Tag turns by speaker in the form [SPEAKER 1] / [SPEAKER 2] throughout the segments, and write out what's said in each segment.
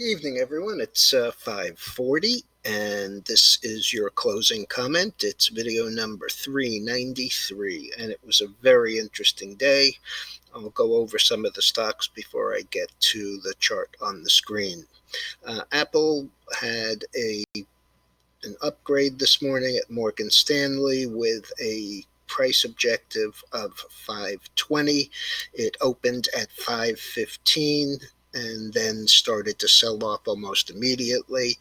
[SPEAKER 1] Evening, everyone. It's 5:40, and this is your closing comment. It's video number 393, and it was a very interesting day. I'll go over some of the stocks before I get to the chart on the screen. Apple had an upgrade this morning at Morgan Stanley with a price objective of 520. It opened at 515 and then started to sell off almost immediately.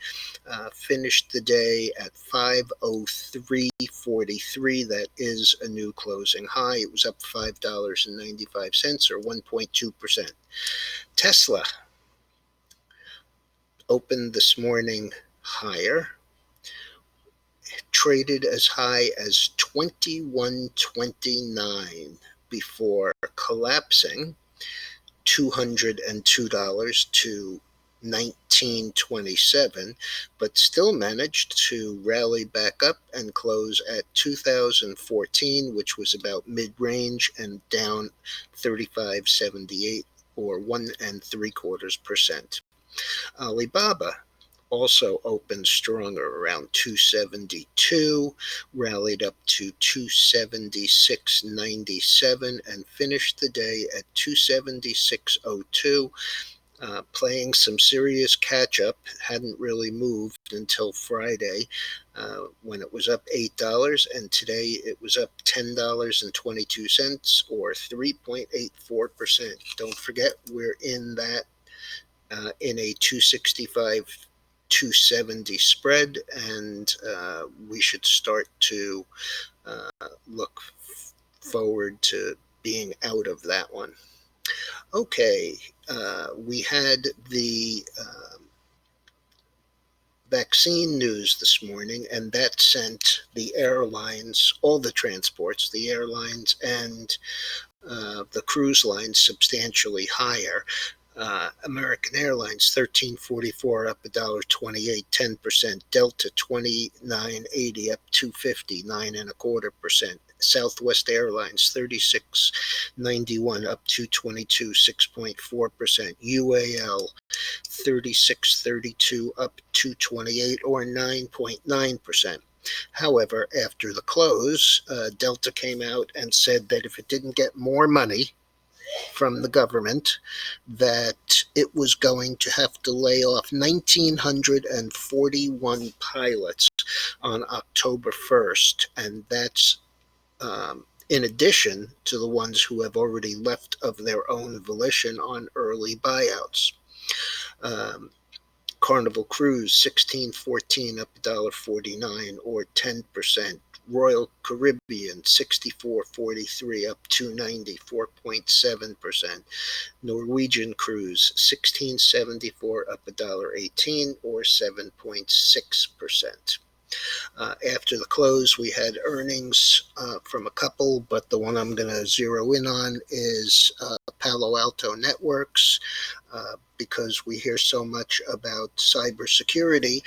[SPEAKER 1] Finished the day at 503.43. That is a new closing high. It was up $5.95 or 1.2%. Tesla opened this morning higher, traded as high as 21.29 before collapsing $202 to 19.27, but still managed to rally back up and close at 2014, which was about mid-range, and down 35.78 or 1.75%. Alibaba also opened stronger around 272, rallied up to 276.97, and finished the day at 276.02. Playing some serious catch-up. Hadn't really moved until Friday when it was up $8, and today it was up $10.22 or 3.84%. Don't forget, we're in that in a 270 spread, and we should start to look forward to being out of that one. Okay, we had the vaccine news this morning, and that sent the airlines, all the transports, the airlines and the cruise lines substantially higher. American Airlines 13.44 up $1.28, 10%. Delta 29.80 up 2.50, 9.25%. Southwest Airlines 36.91 up 2.22, 6.4%. UAL 36.32 up 2.28 or 9.9%. However, after the close, Delta came out and said that if it didn't get more money from the government, that it was going to have to lay off 1,941 pilots on October 1st, and that's in addition to the ones who have already left of their own volition on early buyouts. Carnival Cruise 16.14 up $1.49 or 10%. Royal Caribbean 64.43 up 2.90, 4.7%. Norwegian Cruise 16.74 up $1.18 or 7.6%. After the close, we had earnings from a couple, but the one I'm going to zero in on is Palo Alto Networks. Because we hear so much about cybersecurity,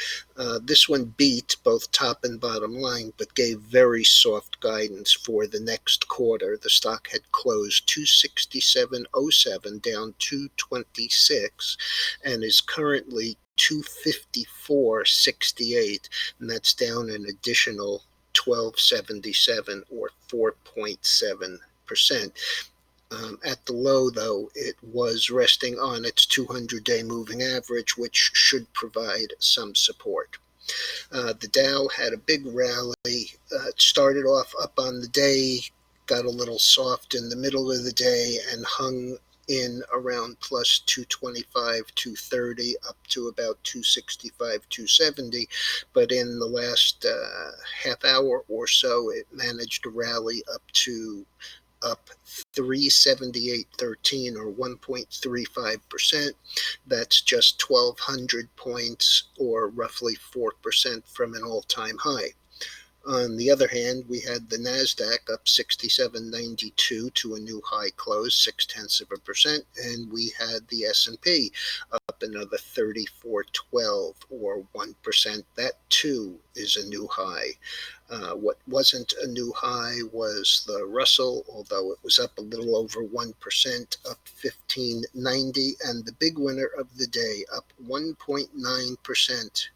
[SPEAKER 1] this one beat both top and bottom line, but gave very soft guidance for the next quarter. The stock had closed 267.07, down 226, and is currently 254.68, and that's down an additional 12.77 or 4.7%. At the low, though, it was resting on its 200-day moving average, which should provide some support. The Dow had a big rally. It started off up on the day, got a little soft in the middle of the day, and hung in around plus 225, 230, up to about 265, 270. But in the last half hour or so, it managed to rally up 378.13 or 1.35%. That's just 1,200 points or roughly 4% from an all-time high. On the other hand, we had the NASDAQ up 67.92 to a new high close, 0.6%, and we had the S&P up another 34.12 or 1%. That too is a new high. What wasn't a new high was the Russell, although it was up a little over 1%, up 1590, and the big winner of the day, up 1.9%,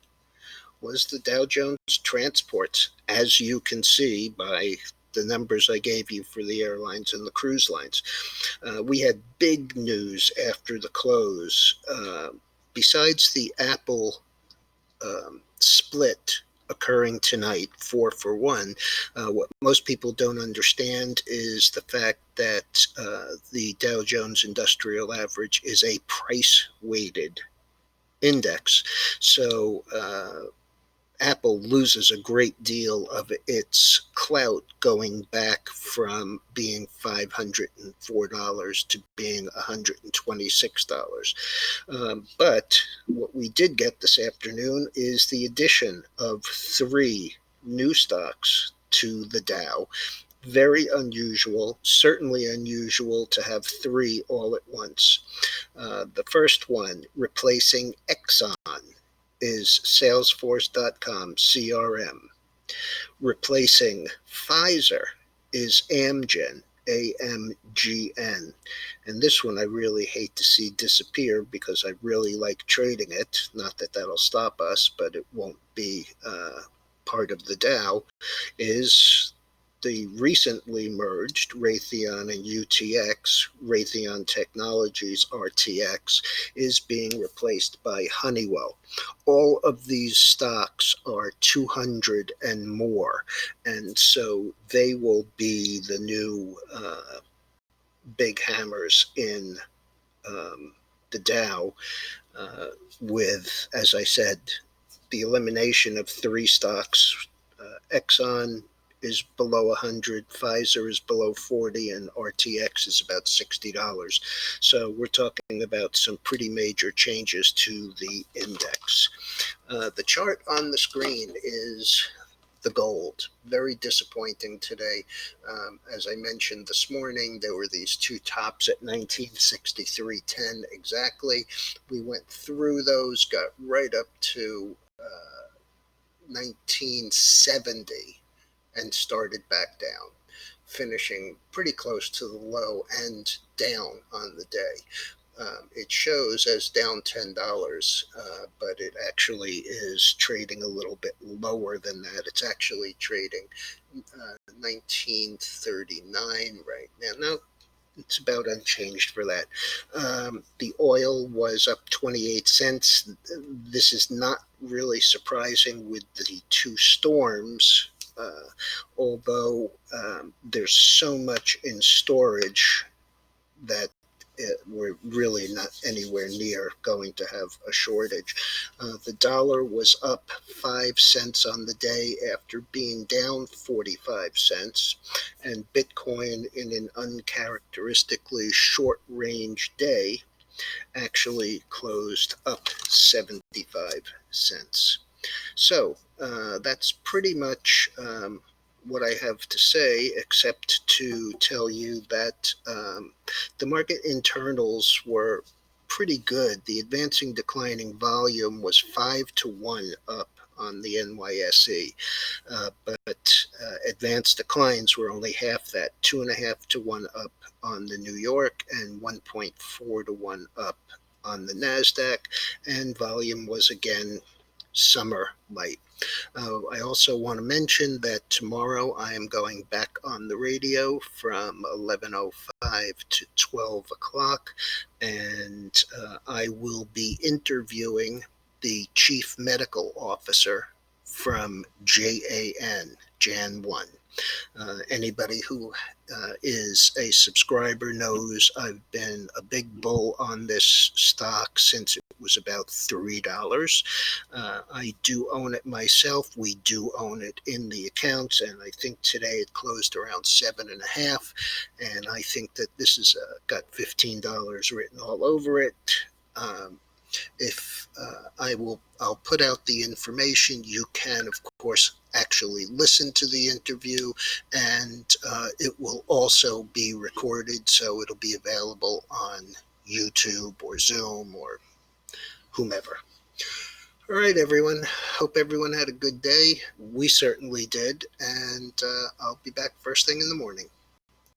[SPEAKER 1] was the Dow Jones Transports, as you can see by the numbers I gave you for the airlines and the cruise lines. We had big news after the close. Besides the Apple split occurring tonight, 4-for-1, what most people don't understand is the fact that the Dow Jones Industrial Average is a price-weighted index. So Apple loses a great deal of its clout going back from being $504 to being $126. But what we did get this afternoon is the addition of 3 new stocks to the Dow. Very unusual, certainly unusual to have 3 all at once. The first one, replacing Exxon, is Salesforce.com, CRM. Replacing Pfizer is AMGN, AMGN. And this one I really hate to see disappear because I really like trading it. Not that that'll stop us, but it won't be part of the Dow, is the recently merged Raytheon and UTX, Raytheon Technologies, RTX, is being replaced by Honeywell. All of these stocks are 200 and more, and so they will be the new big hammers in the Dow, with, as I said, the elimination of 3 stocks. Exxon is below 100, Pfizer is below 40, and RTX is about $60. So we're talking about some pretty major changes to the index. The chart on the screen is the gold. Very disappointing today. As I mentioned this morning, there were these 2 tops at 1963.10 exactly. We went through those, got right up to 1970 and started back down, finishing pretty close to the low and down on the day. It shows as down $10, but it actually is trading a little bit lower than that. It's actually trading 1939 right now. Now, it's about unchanged for that. The oil was up 28 cents. This is not really surprising with the 2 storms, although there's so much in storage that we're really not anywhere near going to have a shortage. The dollar was up 5 cents on the day after being down 45 cents, and Bitcoin, in an uncharacteristically short range day, actually closed up 75 cents. So that's pretty much what I have to say, except to tell you that the market internals were pretty good. The advancing declining volume was 5-1 up on the NYSE, but advanced declines were only half that, 2.5-1 up on the New York and 1.4-1 up on the NASDAQ, and volume was again summer light. I also want to mention that tomorrow I am going back on the radio from 11:05 to 12 o'clock, and I will be interviewing the Chief Medical Officer from Jan 1. Anybody who is a subscriber knows I've been a big bull on this stock since it was about $3. I do own it myself. We do own it in the accounts, and I think today it closed around 7.5. And I think that this has got $15 written all over it. If I'll put out the information. You can, of course, actually listen to the interview, and it will also be recorded, so it'll be available on YouTube or Zoom or whomever. All right, everyone. Hope everyone had a good day. We certainly did. And I'll be back first thing in the morning.